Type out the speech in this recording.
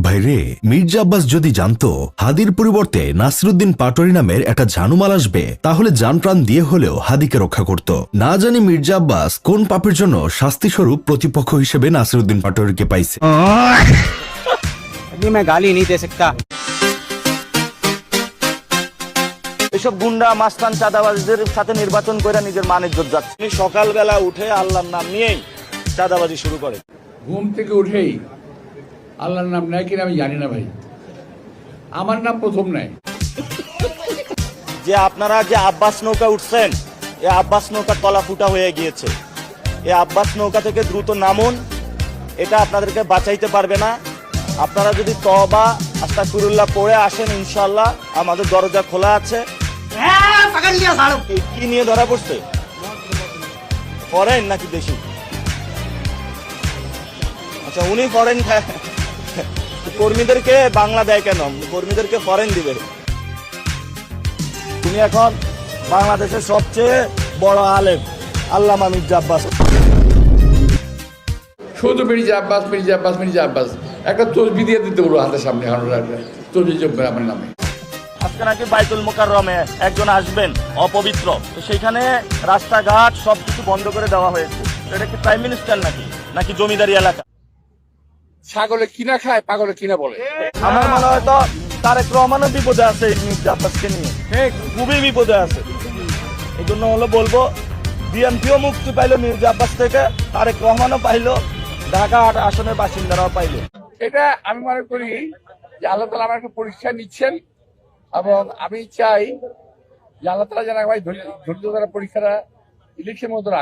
ভাইরে, মির্জা আব্বাস যদি জানতো হাদির পরিবর্তে নাসিরুদ্দিন পাটোয়ারি নামের একটা জানুমাল আসবে, তাহলে জান প্রাণ দিয়ে হলেও হাদিকে রক্ষা করত। না জানি মির্জা আব্বাস কোন পাপের জন্য শাস্তিস্বরূপ প্রতিপক্ষ হিসেবে নাসিরুদ্দিন পাটোয়ারিকে পাইছে। এসব গুন্ডা মাস্তান চাঁদাবাজদের সাথে নির্বাচন করে নিজের মান ইজ্জত যাচ্ছে। তিনি সকালবেলা উঠে আল্লাহর নাম নিয়েই চাঁদাবাজি শুরু করে। ঘুম থেকে উঠেই আল্লাহর নাম নেয় কিনা আমি জানি না ভাই, আমার নাম প্রথম নেয়। যে আপনারা যে আব্বাস নৌকা উঠছেন, এই আব্বাস নৌকা তলা ফুটা হয়ে গিয়েছে। এই আব্বাস নৌকা থেকে দ্রুত নামুন, এটা আপনাদেরকে বাঁচাইতে পারবে না। আপনারা যদি তওবা আস্তাগফিরুল্লাহ পড়ে আসেন, ইনশাআল্লাহ আমাদের দরজা খোলা আছে। কি নিয়ে ধরা পড়ছে? ফরেন নাকি দেশি? আচ্ছা, উনি ফরেন খায়, কর্মীদেরকে বাংলা দেয় কেন? কর্মীদেরকে ফরেন দিবে। তুমি এখন বাংলাদেশের সবচেয়ে বড় আলেম আল্লামা মির্জা আব্বাস। শুধু মির্জা আব্বাস মির্জা আব্বাস মির্জা আব্বাস, একটা তসবি দিয়ে দিতে বলো হাতের সামনে, তসবি জমবে আমার নামে। আজকে নাকি বাইতুল মোকাররমে একজন আসবেন অপবিত্র, তো সেইখানে রাস্তাঘাট সবকিছু বন্ধ করে দেওয়া হয়েছে। এটা কি প্রাইম মিনিস্টার নাকি জমিদারি এলাকা? ছাগলে কিনা খায়, পাগলে কিনা বলে। আমার মনে হয় তো তারেক রহমানও বিপদে আছে এই মির্জা আব্বাসকে নিয়ে, খুবই বিপদে আছে। এই জন্য বলবো বিএনপিও মুক্তি পাইলো মির্জা আব্বাস থেকে, তারেক রহমানও পাইলো, ঢাকা আসনের বাসিন্দারাও পাইলো। এটা আমি মনে করি যে আল্লাহ তাআলা আমার একটা পরীক্ষা নিচ্ছেন, এবং আমি চাই যে আল্লাহ তাআলা যেন ভাই ধৈর্য ধরা পরীক্ষাটা ইলেকশন মতো